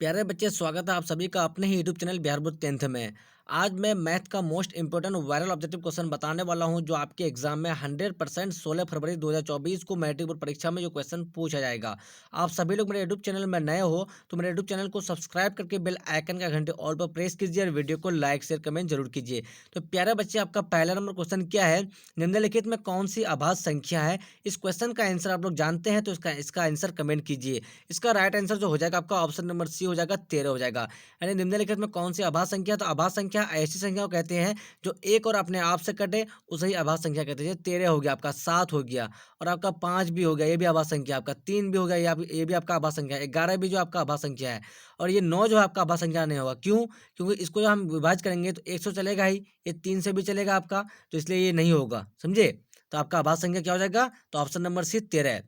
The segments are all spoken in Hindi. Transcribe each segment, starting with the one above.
प्यारे बच्चे, स्वागत है आप सभी का अपने ही YouTube channel Bihar board 10th में। आज मैं मैथ का most important viral objective question बताने वाला हूं जो आपके एग्जाम में 100% 16 फरवरी 2024 को मैट्रिक बोर्ड परीक्षा में जो क्वेश्चन पूछा जाएगा। आप सभी लोग मेरे यूट्यूब चैनल में नए हो तो मेरे यूट्यूब चैनल को सब्सक्राइब करके बेल आइकन का घंटे ऑल पर प्रेस कीजिए और वीडियो को लाइक शेयर कमेंट जरूर कीजिए। तो प्यारे बच्चे, आपका पहला नंबर क्वेश्चन क्या है? निम्नलिखित में कौन सी अभाज्य संख्या है? इस क्वेश्चन का आंसर आप लोग जानते हैं तो इसका इसका आंसर कमेंट कीजिए। इसका राइट आंसर जो हो जाएगा आपका ऑप्शन नंबर सी हो जाएगा, 13 हो जाएगा। यानी निम्नलिखित में कौन सी अभाज्य संख्या? तो अभाज्य संख्या ऐसी संख्या को कहते हैं जो एक और अपने आप से कटे, उसे ही अभाज्य संख्या कहते हैं। 13 हो गया आपका, 7 हो गया और आपका 5 भी हो गया, ये भी अभाज्य संख्या। आपका 3 भी हो गया, ये भी आपका अभाज्य संख्या है। 11 भी जो आपका अभाज्य संख्या है और ये 9 जो है आपका अभाज्य संख्या नहीं होगा। क्यों? क्योंकि इसको जो हम विभाज्य करेंगे तो 100 चलेगा ही, ये 3 से भी चलेगा आपका, तो इसलिए ये नहीं होगा। समझे? तो आपका अभाज्य संख्या क्या हो जाएगा? तो ऑप्शन नंबर सी 13 है।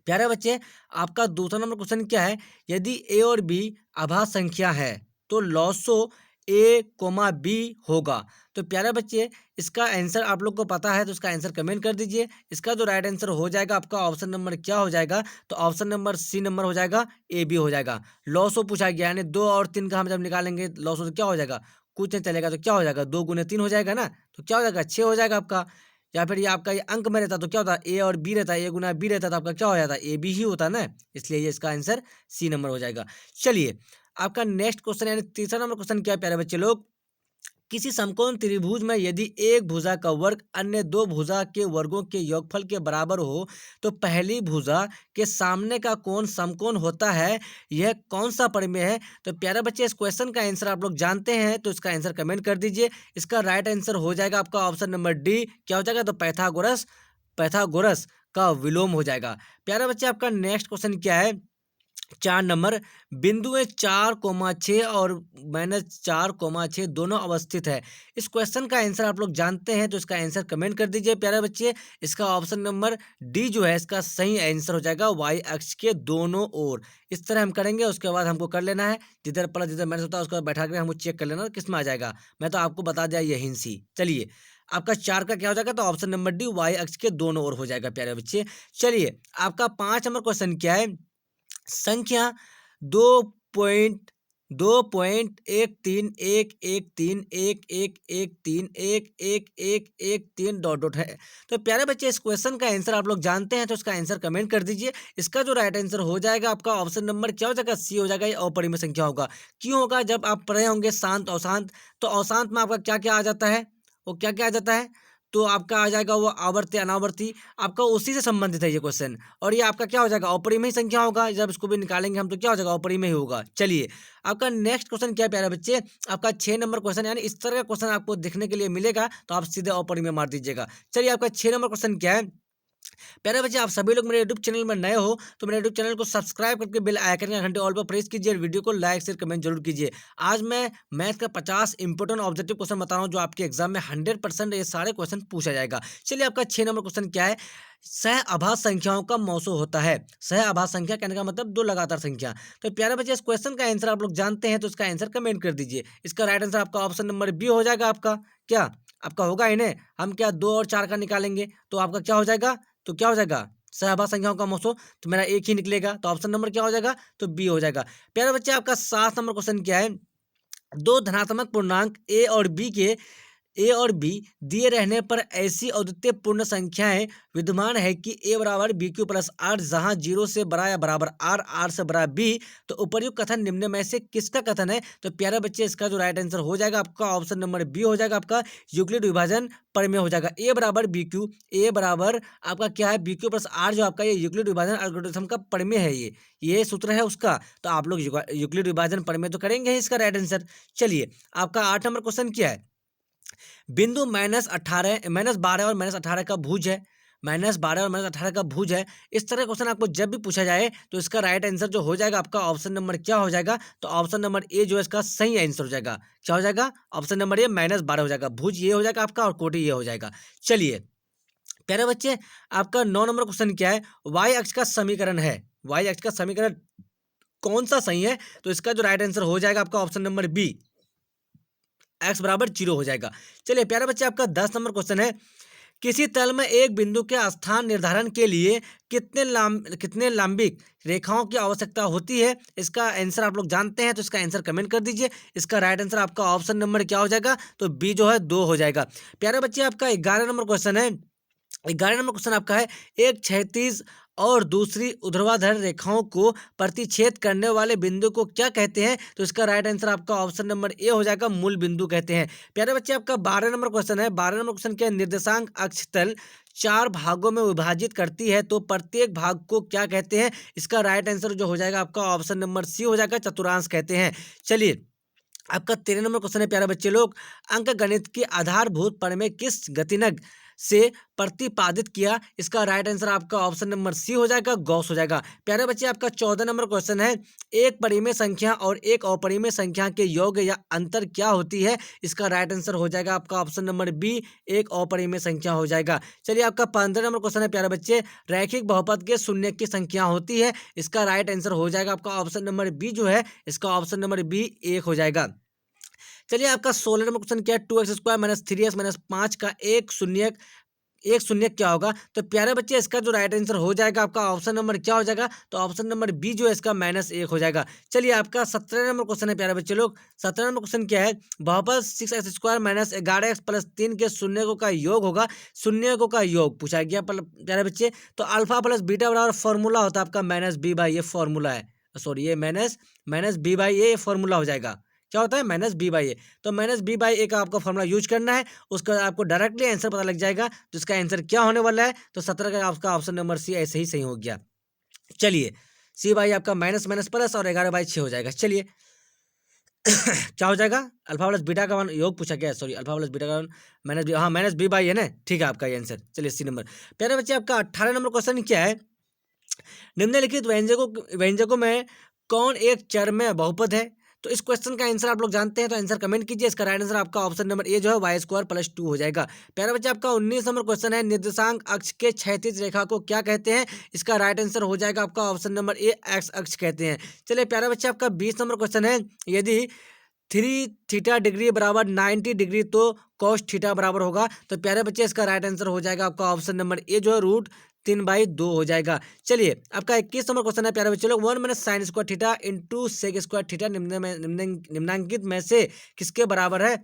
प्यारे बच्चे, आपका दूसरा नंबर क्वेश्चन क्या है? यदि ए और बी अभाज्य संख्या है तो लॉसो ए कोमा बी होगा। तो प्यारे बच्चे, इसका आंसर आप लोग को पता है तो इसका आंसर कमेंट कर दीजिए। इसका जो राइट आंसर हो जाएगा आपका ऑप्शन नंबर क्या हो जाएगा? तो ऑप्शन नंबर सी नंबर हो जाएगा, ए बी हो जाएगा। लॉसो पूछा गया, यानी 2 और 3 का हम जब निकालेंगे लॉसो तो क्या हो जाएगा? कुछ नहीं चलेगा तो क्या हो जाएगा? 2 गुने 3 हो जाएगा ना, तो क्या हो जाएगा? 6 हो जाएगा आपका। या फिर ये आपका ये अंक में रहता तो क्या होता? ए और बी रहता, ए गुना बी रहता तो आपका क्या हो जाता? ए बी ही होता ना, इसलिए ये इसका आंसर सी नंबर हो जाएगा। चलिए, आपका नेक्स्ट क्वेश्चन यानी तीसरा नंबर क्वेश्चन क्या है प्यारे बच्चे लोग? किसी समकोण त्रिभुज में यदि एक भुजा का वर्ग अन्य दो भुजा के वर्गों के योगफल के बराबर हो तो पहली भुजा के सामने का कोण समकोण होता है। यह कौन सा परिमेय है? तो प्यारे बच्चे, इस क्वेश्चन का आंसर आप लोग जानते हैं तो इसका आंसर कमेंट कर दीजिए। इसका राइट आंसर हो जाएगा आपका ऑप्शन नंबर डी। क्या हो जाएगा? तो पैथागोरस, पैथागोरस का विलोम हो जाएगा। प्यारे बच्चे, आपका नेक्स्ट क्वेश्चन क्या है? 4 नंबर, बिंदुएं 4,6 और -4,6 दोनों अवस्थित है। इस क्वेश्चन का आंसर आप लोग जानते हैं तो इसका आंसर कमेंट कर दीजिए। प्यारे बच्चे, इसका ऑप्शन नंबर डी जो है इसका सही आंसर हो जाएगा, वाई अक्ष के दोनों ओर। इस तरह हम करेंगे, उसके बाद हमको कर लेना है जिधर प्लस जिधर माइनस होता है उसको बैठा कर हमको चेक कर लेना किस में आ जाएगा। मैं तो आपको बता दिया यही सी। चलिए, आपका 4 का क्या हो जाएगा? तो ऑप्शन नंबर डी, वाई अक्ष के दोनों ओर हो जाएगा प्यारे बच्चे। चलिए, आपका 5 नंबर क्वेश्चन क्या है? संख्या दो पॉइंट 2.13111311131 डॉट डॉट है। तो प्यारे बच्चे, इस क्वेश्चन का आंसर आप लोग जानते हैं तो इसका आंसर कमेंट कर दीजिए। इसका जो राइट आंसर हो जाएगा आपका ऑप्शन नंबर क्या हो जाएगा? सी हो जाएगा। ये अपरिमेय संख्या होगा। क्यों होगा? जब आप पढ़े होंगे शांत अशांत, तो अशांत में आपका क्या क्या आ जाता है? वो क्या क्या आ जाता है? तो आपका आ जाएगा वो आवर्ती अनावर्ती, आपका उसी से संबंधित है ये क्वेश्चन। और ये आपका क्या हो जाएगा? अपरिमेय संख्या होगा। जब इसको भी निकालेंगे हम तो क्या हो जाएगा? अपरिमेय ही होगा। चलिए, आपका नेक्स्ट क्वेश्चन क्या है प्यारे बच्चे? आपका 6 नंबर क्वेश्चन, यानी इस तरह का क्वेश्चन आपको देखने के लिए मिलेगा तो आप सीधे अपरिमेय मार दीजिएगा। चलिए, आपका 6 नंबर क्वेश्चन क्या है? प्यारे बच्चे, आप सभी लोग मेरे यूट्यूब चैनल में नए हो तो मेरे यूट्यूब चैनल को सब्सक्राइब करके बेल आइकन का घंटे ऑल पर प्रेस कीजिए और वीडियो को लाइक शेयर कमेंट जरूर कीजिए। आज मैं मैथ का 50 इंपोर्टेंट ऑब्जेक्टिव क्वेश्चन बता रहा हूँ जो आपके एग्जाम में 100% ये सारे क्वेश्चन पूछा जाएगा। चलिए, आपका 6 नंबर क्वेश्चन क्या है? सह आभाज्य संख्याओं का मौसू होता है। सह आभाज्य संख्या कहने का मतलब दो लगातार संख्या। तो प्यारे बच्चे, इस क्वेश्चन का आंसर आप लोग जानते हैं तो इसका आंसर कमेंट कर दीजिए। इसका राइट आंसर आपका ऑप्शन नंबर बी हो जाएगा। आपका क्या आपका होगा इन्हें हम क्या 2 और 4 का निकालेंगे तो आपका क्या हो जाएगा? तो क्या हो जाएगा? सहभाज्य संख्याओं का मौसो, तो मेरा एक ही निकलेगा तो ऑप्शन नंबर क्या हो जाएगा? तो बी हो जाएगा। प्यारे बच्चे, आपका 7 नंबर क्वेश्चन क्या है? दो धनात्मक पूर्णांक ए और बी दिए रहने पर ऐसी अद्वितीय पूर्ण संख्याएं विद्यमान है कि ए बराबर बी क्यू प्लस आर, जहां जीरो से बड़ा या बराबर आर, आर से बड़ा बी। तो उपर्युक्त कथन निम्न में से किसका कथन है? तो प्यारे बच्चे, इसका जो राइट आंसर हो जाएगा आपका ऑप्शन नंबर बी हो जाएगा। आपका यूक्लिड विभाजन प्रमेय हो जाएगा। ए बराबर बी क्यू, ए बराबर आपका क्या है? बी क्यू प्लस आर, जो आपका ये यूक्लिड विभाजन एल्गोरिथम का प्रमेय है, ये सूत्र है उसका। तो आप लोग यूक्लिड विभाजन प्रमेय तो करेंगे ही इसका राइट आंसर। चलिए, आपका 8 नंबर क्वेश्चन क्या है? बिंदु -12 और -18 का भुज है। -12 और -18 का भुज है। इस तरह क्वेश्चन आपको जब भी पूछा जाए तो इसका राइट आंसर जो हो जाएगा आपका ऑप्शन नंबर क्या हो जाएगा? तो ऑप्शन नंबर ए जो है इसका सही आंसर हो जाएगा। क्या हो जाएगा? ऑप्शन नंबर ए -12 हो जाएगा। भुज ये हो जाएगा आपका और कोटि ये हो जाएगा। चलिए, प्यारे बच्चे, आपका 9 नंबर क्वेश्चन क्या है? वाई अक्ष का समीकरण है। वाई अक्ष का समीकरण कौन सा सही है? तो इसका जो राइट आंसर हो जाएगा आपका ऑप्शन नंबर बी, एक्स बराबर 0 हो जाएगा। चलिए प्यारे बच्चे, आपका 10 नंबर क्वेश्चन है किसी तल में एक बिंदु के स्थान निर्धारण के लिए कितने लंबिक रेखाओं की आवश्यकता होती है? इसका आंसर आप लोग जानते हैं तो इसका आंसर कमेंट कर दीजिए। इसका राइट आंसर आपका ऑप्शन नंबर क्या हो जाएगा? तो बी जो है 2 हो जाएगा। प्यारे बच्चे आपका 11 नंबर क्वेश्चन है। 11 नंबर क्वेश्चन आपका है, एक क्षैतिज और दूसरी ऊर्ध्वाधर रेखाओं को प्रतिच्छेद करने वाले बिंदु को क्या कहते हैं? तो इसका राइट आंसर आपका ऑप्शन नंबर ए हो जाएगा, मूल बिंदु कहते हैं। प्यारे बच्चे आपका 12 नंबर क्वेश्चन है। 12 नंबर क्वेश्चन क्या है? निर्देशांक अक्ष तल 4 भागों में विभाजित करती है तो प्रत्येक भाग को क्या कहते हैं? इसका राइट आंसर जो हो जाएगा आपका ऑप्शन नंबर सी हो जाएगा, चतुर्थांश कहते हैं। चलिए आपका 13 नंबर क्वेश्चन है। प्यारे बच्चे लोग, अंक गणित के आधारभूत प्रमेय किस गतिनग से प्रतिपादित किया? इसका राइट आंसर आपका ऑप्शन नंबर सी हो जाएगा, गॉस हो जाएगा। प्यारे बच्चे आपका 14 नंबर क्वेश्चन है, एक परिमेय संख्या और एक अपरिमेय संख्या के योग या अंतर क्या होती है? इसका राइट आंसर हो जाएगा आपका ऑप्शन नंबर बी, एक अपरिमेय संख्या हो जाएगा। चलिए आपका 15 नंबर क्वेश्चन है। प्यारे बच्चे, रैखिक बहुपद के शून्य की संख्या होती है? इसका राइट आंसर हो जाएगा आपका ऑप्शन नंबर बी जो है, इसका ऑप्शन नंबर बी 1 हो जाएगा। चलिए आपका 16 नंबर क्वेश्चन क्या है? 2x² - 3x - 5 का एक शून्य क्या होगा? तो प्यारे बच्चे इसका जो राइट आंसर हो जाएगा आपका ऑप्शन नंबर क्या हो जाएगा? तो ऑप्शन नंबर बी जो है इसका -1 हो जाएगा। चलिए आपका 17 नंबर क्वेश्चन है। प्यारे बच्चे लोग, 17 नंबर क्वेश्चन क्या है? बहुपद 6x² - 11x + 3 के शून्यकों का योग होगा। शून्यकों का योग पूछा गया प्यारे बच्चे। तो अल्फा प्लस बीटा बराबर फॉर्मूला होता है आपका -b/a फॉर्मूला है। सॉरी, ये माइनस b/a फॉर्मूला हो जाएगा। क्या होता है? -b/a। तो -b/a का आपको फॉर्मूला यूज करना है, उसका आपको डायरेक्टली आंसर पता लग जाएगा। तो इसका आंसर क्या होने वाला है? तो 17 का आपका ऑप्शन नंबर सी ऐसे ही सही हो गया। चलिए c/, आपका माइनस माइनस प्लस और 11/6 हो जाएगा। चलिए क्या हो जाएगा? अल्फा प्लस बीटा का योग पूछा गया, सॉरी अल्फा प्लस बीटा का -b/a है ना, ठीक है आपका ये आंसर। चलिए सी नंबर। प्यारे बच्चे आपका 18 नंबर क्वेश्चन क्या है? निम्नलिखित व्यंजकों में कौन एक चरमय बहुपद है? तो इस क्वेश्चन का आंसर आप लोग जानते हैं तो आंसर कमेंट कीजिए। इसका राइट आंसर आपका ऑप्शन नंबर ए जो है y² + 2 हो जाएगा। प्यारा बच्चा आपका 19 नंबर क्वेश्चन है, निर्देशांक अक्ष के क्षैतिज रेखा को क्या कहते हैं? इसका राइट आंसर हो जाएगा आपका ऑप्शन नंबर ए, एक्स अक्ष कहते हैं। चलिए प्यारा बच्चा आपका 20 नंबर क्वेश्चन है, यदि 3 θ बराबर 90 डिग्री तो cos थीटा बराबर होगा। तो प्यारे बच्चे इसका राइट आंसर हो जाएगा आपका ऑप्शन नंबर ए जो है √3/2 हो जाएगा। चलिए आपका 21 नंबर क्वेश्चन है। प्यारे बच्चे लोग, 1 - sin² थीटा × sec² थीटा निम्नलिखित में से किसके बराबर है?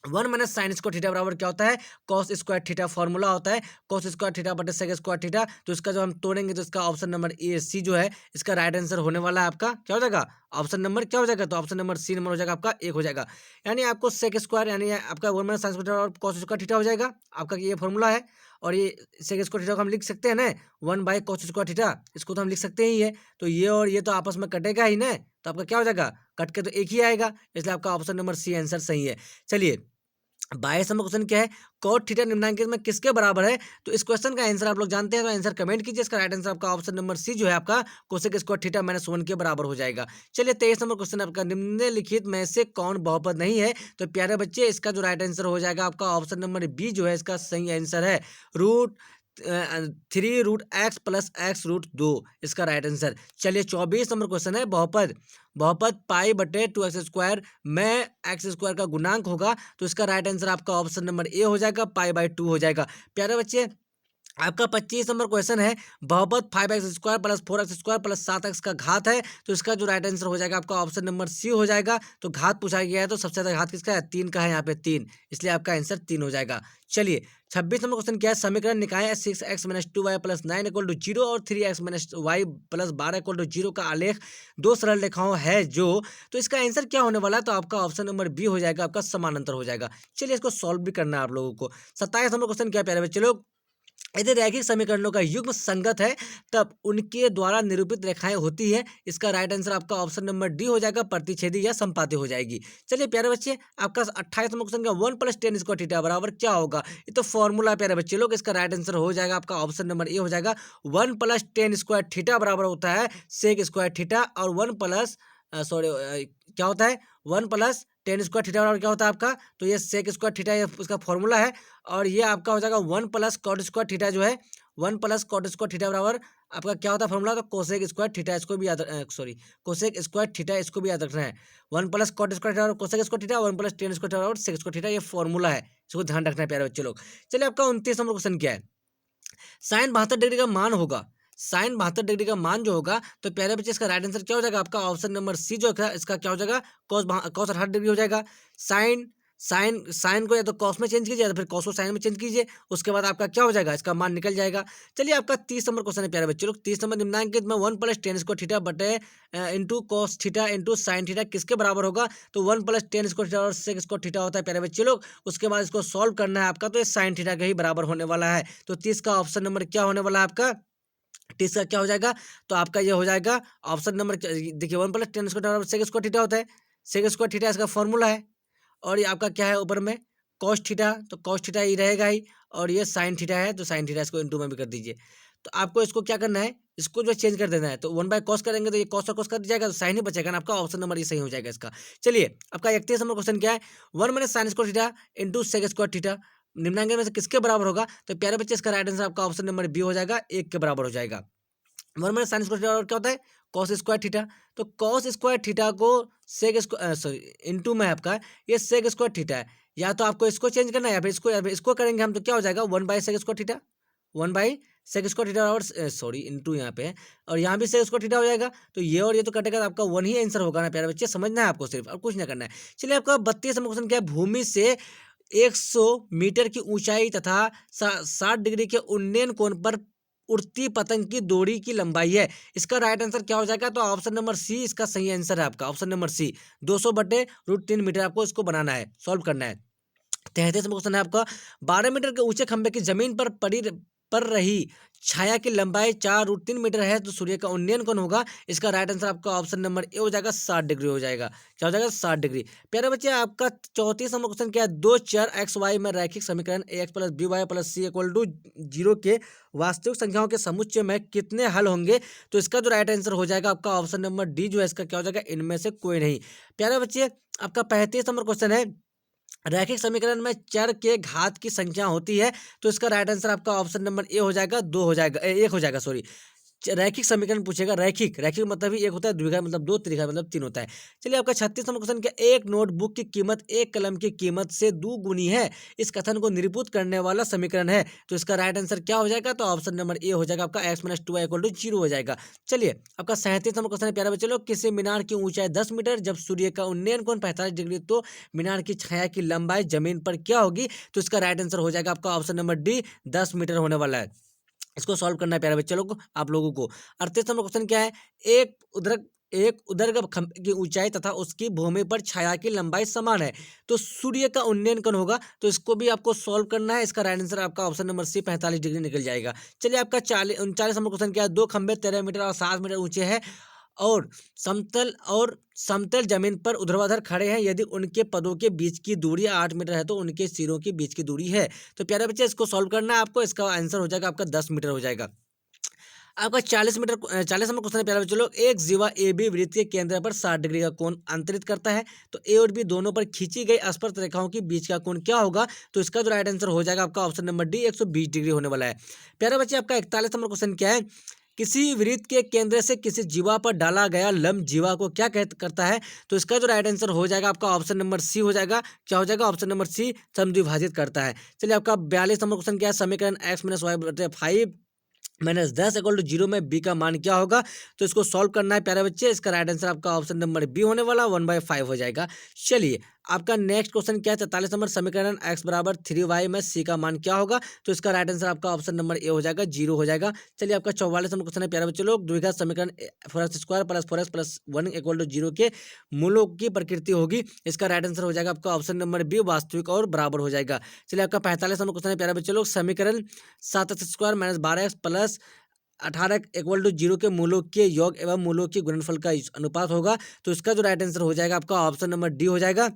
1 - sin² थीटा बराबर क्या होता है? cos² थीटा फॉर्मूला होता है, cos² थीटा बटे sec² थीटा। तो इसका जो हम तोड़ेंगे तो इसका ऑप्शन नंबर ए सी जो है इसका राइट आंसर होने वाला है आपका। क्या हो जाएगा? ऑप्शन नंबर क्या हो जाएगा? तो ऑप्शन नंबर सी नंबर हो जाएगा आपका 1 हो जाएगा। यानी आपको sec² यानी आपका 1 - sin² और cos² थीटा हो जाएगा आपका, ये फॉर्मूला है। और ये sec² थीटा को हम लिख सकते हैं ना 1/cos² थीटा, इसको तो हम लिख सकते ही है। तो ये और ये तो आपस में कटेगा ही ना, तो आपका क्या हो जाएगा? कट के तो एक ही आएगा, इसलिए आपका ऑप्शन नंबर सी आंसर सही है। चलिए 22 नंबर क्वेश्चन क्या है? cot थीटा निम्नलिखित में किसके बराबर है? तो इस क्वेश्चन का आंसर आप लोग जानते हैं तो आंसर कमेंट कीजिए। इसका राइट आंसर आपका ऑप्शन नंबर सी जो है आपका cosec² थीटा -1 के बराबर हो जाएगा। चलिए 23 नंबर क्वेश्चन आपका, निम्नलिखित में से कौन बहुपद नहीं है? तो प्यारे बच्चे इसका जो राइट आंसर हो जाएगा आपका ऑप्शन नंबर बी जो है इसका सही आंसर है, √3 √x + x√2 इसका राइट आंसर। चलिए 24 नंबर क्वेश्चन है, बहुपद बहुपद π/2x² में x² का गुणांक होगा। तो इसका राइट आंसर आपका ऑप्शन नंबर ए हो जाएगा, π/2 हो जाएगा। प्यारे बच्चे आपका 25 नंबर क्वेश्चन है, बहुपद 5x² + 4x² + 7x का घात है। तो इसका जो राइट आंसर हो जाएगा आपका ऑप्शन नंबर सी हो जाएगा। तो घात पूछा गया है तो सबसे ज्यादा घात किसका है? 3 का है यहाँ पे 3, इसलिए आपका आंसर 3 हो जाएगा। चलिए 26 नंबर क्वेश्चन क्या है? समीकरण निकाय 6x - 2y + 9 = 0 और 3x - y + 12 = 0 का आलेख दो सरल रेखाओं है जो। तो इसका आंसर क्या होने वाला है? तो आपका ऑप्शन नंबर बी हो जाएगा, आपका समानांतर हो जाएगा। चलिए इसको सॉल्व भी करना है आप लोगों को। 27 नंबर क्वेश्चन क्या है प्यारे बच्चे लोग? यदि रैखिक समीकरणों का युग्म संगत है तब उनके द्वारा निरूपित रेखाएं होती है। इसका राइट आंसर आपका ऑप्शन नंबर डी हो जाएगा, प्रतिच्छेदी या संपाती हो जाएगी। चलिए प्यारे बच्चे आपका 28 नंबर क्वेश्चन का 1 + tan² थीटा बराबर क्या होगा? ये तो फॉर्मूला है प्यारे बच्चे लोग। इसका राइट आंसर हो जाएगा आपका ऑप्शन नंबर ए हो जाएगा, 1 + tan² थीटा बराबर होता है sec² थीटा और 1 प्लस क्या होता है? 1 + tan² थीटा बराबर क्या होता है आपका? तो ये sec² थीटा ये उसका फॉर्मूला है। और ये आपका हो जाएगा 1 + cot² थीटा जो है 1 + cot² थीटा बराबर आपका क्या होता है फॉर्मूला, तो कोसेक स्क्वायर थीटा, इसको भी याद सॉरी कोसेक स्क्वायर थीटा, इसको भी याद रखना है। 1 प्लस कॉट स्क्वायर थीटा और cosec square theta, 1 plus ten square theta और सेक स्क्वायर थीटा, ये फॉर्मूला है, इसको ध्यान रखना है प्यारे बच्चे लोग। चलिए आपका 29 नंबर क्वेश्चन क्या है, साइन 72 डिग्री का मान होगा, साइन 72 डिग्री का मान जो होगा, तो प्यारे बच्चे इसका राइट आंसर क्या हो जाएगा आपका, ऑप्शन नंबर सी जो है इसका क्या हो जाएगा, कॉस कॉस 68 डिग्री हो जाएगा। साइन साइन साइन को या तो कॉस में चेंज कीजिए या तो फिर कॉस को साइन में चेंज कीजिए, उसके बाद आपका क्या हो जाएगा, इसका मान निकल जाएगा। चलिए आपका 30 नंबर क्वेश्चन है प्यारे बच्चे लोग, 30 नंबर, निम्नांकित में 1 प्लस टेन स्क्वायर थीटा बटे into cos theta into sine theta किसके बराबर होगा, तो 1 प्लस टेन स्क्वायर थीटा और सेक स्क्वायर थीटा होता है प्यारे बच्चे लोग। उसके बाद इसको सॉल्व करना है आपका, तो ये साइन थीटा के ही बराबर होने वाला है। तो 30 का ऑप्शन नंबर क्या होने वाला है आपका, 30 का क्या हो जाएगा, तो आपका ये हो जाएगा ऑप्शन नंबर, देखिए 1 plus ten square sec square theta होता है, सेक स्क्वायर थीटा इसका फॉर्मूला है। और ये आपका क्या है ऊपर में कॉस थीटा, तो कॉस थीटा ही रहेगा ही, और ये साइन थीटा है, तो साइन थीटा इसको इंटू में भी कर दीजिए। तो आपको इसको क्या करना है, इसको जो चेंज कर देना है, तो 1 बाय कॉस करेंगे तो ये कॉस और कॉस कर जाएगा, तो साइन ही बचेगा ना, आपका ऑप्शन नंबर ये सही हो जाएगा इसका। चलिए आपका 31 नंबर क्वेश्चन क्या है, 1 minus sine square theta into sec square theta निम्नांकित में से किसके बराबर होगा, तो प्यारे बच्चे इसका राइट आंसर आपका ऑप्शन नंबर बी हो जाएगा, 1 के बराबर हो जाएगा। 1 माइनस साइन स्क्वायर थीटा और क्या होता है, कॉस स्क्वायर थीटा, तो कॉस स्क्वायर थीटा को सेक स्क्वायर सॉरी इंटू में आपका ये सेक स्क्वायर थीटा है, या तो आपको इसको चेंज करना है या फिर इसको करेंगे हम, तो क्या हो जाएगा 1 by sec square theta, 1 by sec square theta और सॉरी इंटू यहाँ पे है, और यहाँ भी सेक स्क्वायर थीटा हो जाएगा, तो ये और ये तो कटेगा, तो आपका 1 ही आंसर होगा ना प्यारे बच्चे, समझना है आपको सिर्फ और कुछ ना करना है। चलिए आपका 32 नंबर क्वेश्चन क्या है, भूमि से 100 मीटर की ऊंचाई तथा 60 डिग्री के उन्नयन कोण पर उड़ती पतंग की दूरी की लंबाई है, इसका राइट आंसर क्या हो जाएगा, तो ऑप्शन नंबर सी इसका सही आंसर है आपका, ऑप्शन नंबर सी 200 बटे रूट 3 मीटर आपको इसको बनाना है, सॉल्व करना है। 33 क्वेश्चन है आपका, 12 मीटर के ऊंचे खंभे की जमीन पर रही छाया की लंबाई 4√3 मीटर है, तो सूर्य का उन्नयन कौन होगा, इसका राइट आंसर आपका ऑप्शन नंबर ए हो जाएगा, 60 डिग्री हो जाएगा, क्या हो जाएगा 60 डिग्री। प्यारे बच्चे आपका 34 नंबर क्वेश्चन क्या है, दो चर एक्स वाई में रैखिक समीकरण a x plus b y plus c equal to 0 के वास्तविक संख्याओं के समुच्चय में कितने हल होंगे, तो इसका जो राइट आंसर हो जाएगा आपका ऑप्शन नंबर डी जो है, इसका क्या हो जाएगा, इनमें से कोई नहीं। प्यारे बच्चे आपका 35 नंबर क्वेश्चन है, रैखिक समीकरण में चर के घात की संख्या होती है, तो इसका राइट आंसर आपका ऑप्शन नंबर ए हो जाएगा, 2 हो जाएगा, 1 हो जाएगा सॉरी। रैखिक समीकरण पूछेगा, रैखिक रैखिक मतलब ही एक होता है, द्विघात मतलब 2, त्रिघात मतलब 3 होता है। चलिए आपका 36 नंबर क्वेश्चन क्या, एक नोटबुक की कीमत एक कलम की कीमत से 2 गुनी है, इस कथन को निरूपित करने वाला समीकरण है, तो इसका राइट आंसर क्या हो जाएगा, तो ऑप्शन नंबर ए हो जाएगा आपका एक्स माइनस 2 इक्वल टू 0 हो जाएगा। चलिए आपका 37 नंबर क्वेश्चन है प्यारे बच्चे लोग, किसी मीनार की ऊंचाई 10 मीटर, जब सूर्य का उन्नयन कोण 45 डिग्री, तो मीनार की छाया की लंबाई जमीन पर क्या होगी, तो इसका राइट आंसर हो जाएगा आपका ऑप्शन नंबर डी 10 मीटर होने वाला है। इसको सॉल्व करना है प्यारे बच्चे लोग आप लोगों को। 38 नंबर क्वेश्चन क्या है, एक उदरक एक उदर्ग खंभे की ऊंचाई तथा उसकी भूमि पर छाया की लंबाई समान है, तो सूर्य का उन्नयन कौन होगा, तो इसको भी आपको सॉल्व करना है, इसका राइट आंसर आपका ऑप्शन नंबर सी 45 डिग्री निकल जाएगा। चलिए आपका 39 नंबर क्वेश्चन क्या है, दो खंभे 13 मीटर और 7 मीटर ऊंचे हैं और समतल जमीन पर ऊर्ध्वाधर खड़े हैं, यदि उनके पदों के बीच की दूरी 8 मीटर है, तो उनके सिरों के बीच की दूरी है, तो प्यारे बच्चे इसको सॉल्व करना है आपको, इसका आंसर हो जाएगा आपका 10 मीटर हो जाएगा। आपका 40 नंबर क्वेश्चन है प्यारे बच्चे लोग, एक जीवा ए बी वृत्त के केंद्र पर 60 डिग्री का कोण अंतरित करता है, तो ए और बी दोनों पर खींची गई स्पर्श रेखाओं के बीच का कोण क्या होगा, तो इसका जो राइट आंसर हो जाएगा आपका ऑप्शन नंबर डी 120 डिग्री होने वाला है। प्यारे बच्चे आपका 41 नंबर क्वेश्चन क्या है, किसी वृत्त के केंद्र से किसी जीवा पर डाला गया लंब जीवा को क्या करता है, तो इसका जो राइट आंसर हो जाएगा आपका ऑप्शन नंबर सी हो जाएगा, क्या हो जाएगा ऑप्शन नंबर सी समद्विभाजित करता है। चलिए आपका 42 नंबर क्वेश्चन क्या है, समीकरण एक्स माइनस वाई बटे 5 माइनस 10 इक्वल टू 0 में बी का मान क्या होगा, तो इसको सॉल्व करना है प्यारे बच्चे, इसका राइट आंसर आपका ऑप्शन नंबर बी होने वाला 1/5 हो जाएगा। चलिए आपका नेक्स्ट क्वेश्चन क्या है, 43 नंबर समीकरण x बराबर 3y में c का मान क्या होगा, तो इसका राइट आंसर आपका ऑप्शन नंबर ए हो जाएगा, 0 हो जाएगा। चलिए आपका 44 नंबर क्वेश्चन है प्यारे बच्चे लोग, द्विघात समीकरण 4x² + 4x + 1 इक्वल टू 0 के मूलों की प्रकृति होगी, इसका राइट आंसर हो जाएगा आपका ऑप्शन नंबर बी वास्तविक और बराबर हो जाएगा। चलिए आपका 45 नंबर क्वेश्चन है प्यारे बच्चे लोग, समीकरण 7x² - 12x + 18 इक्वल टू 0 के मूलों के योग एवं मूलों की गुणनफल का अनुपात होगा, तो इसका जो राइट आंसर हो जाएगा आपका ऑप्शन नंबर डी हो जाएगा,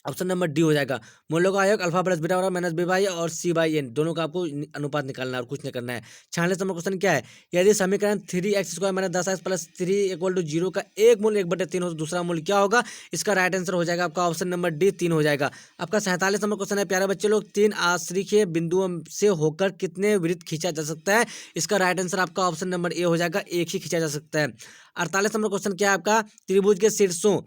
ऑप्शन नंबर डी हो जाएगा। मूल्यों का आयोग अल्फा प्लस बीटा बराबर माइनस बी बाई और सी बाई एन, दोनों का आपको अनुपात निकालना है और कुछ नहीं करना है। 46 नंबर क्वेश्चन क्या है, यदि समीकरण 3x² minus 10x plus 3 equal to 0 का एक मूल्य 1/3 हो तो दूसरा मूल्य क्या होगा? इसका राइट आंसर हो जाएगा आपका ऑप्शन नंबर डी 3 हो जाएगा। आपका 47 नंबर क्वेश्चन है, प्यारे बच्चे लोग, 3 आश्रित बिंदुओं से होकर कितने वृत्त खींचा जा सकता है? इसका राइट आंसर आपका ऑप्शन नंबर ए हो जाएगा, एक ही खींचा जा सकता है। 48 नंबर क्वेश्चन क्या है आपका, त्रिभुज के शीर्षों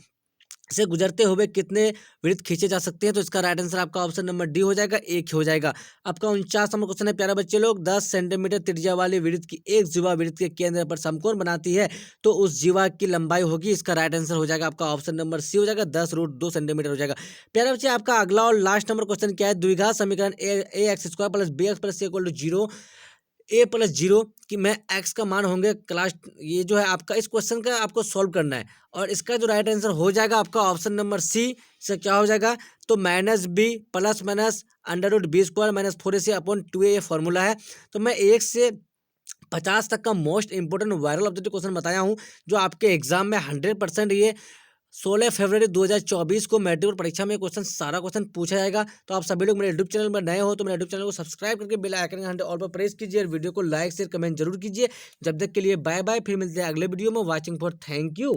से गुजरते हुए कितने वृत्त खींचे जा सकते हैं? तो इसका राइट आंसर आपका ऑप्शन नंबर डी हो जाएगा, एक ही हो जाएगा। आपका 49 नंबर क्वेश्चन है, प्यारे बच्चे लोग, 10 सेंटीमीटर त्रिज्या वाली वृत्त की एक जीवा वृत्त के केंद्र पर समकोण बनाती है तो उस जीवा की लंबाई होगी। इसका राइट आंसर हो जाएगा आपका ऑप्शन नंबर सी हो जाएगा, 10√2 सेंटीमीटर हो जाएगा। प्यारे बच्चे आपका अगला और लास्ट नंबर क्वेश्चन क्या है, द्विघात समीकरण a x square plus b x plus c equal to 0 a plus 0 कि मैं एक्स का मान होंगे क्लास, ये जो है आपका इस क्वेश्चन का आपको सॉल्व करना है और इसका जो राइट आंसर हो जाएगा आपका ऑप्शन नंबर सी से क्या हो जाएगा, तो minus B plus minus √b² minus 4ac/2a ये फॉर्मूला है। तो मैं 1 से 50 तक का most important viral objective question बताया हूँ जो आपके एग्जाम में 100% ये 16 फरवरी 2024 को मैट्रिक परीक्षा में क्वेश्चन, सारा क्वेश्चन पूछा जाएगा। तो आप सभी लोग मेरे यूट्यूब चैनल पर नए हो तो मेरे यूट्यूब चैनल को सब्सक्राइब करके बेल आइकन के घंटे ऑल पर प्रेस कीजिए और वीडियो को लाइक शेयर कमेंट जरूर कीजिए। जब तक के लिए बाय बाय, फिर मिलते हैं अगले वीडियो में। Watching for, thank you.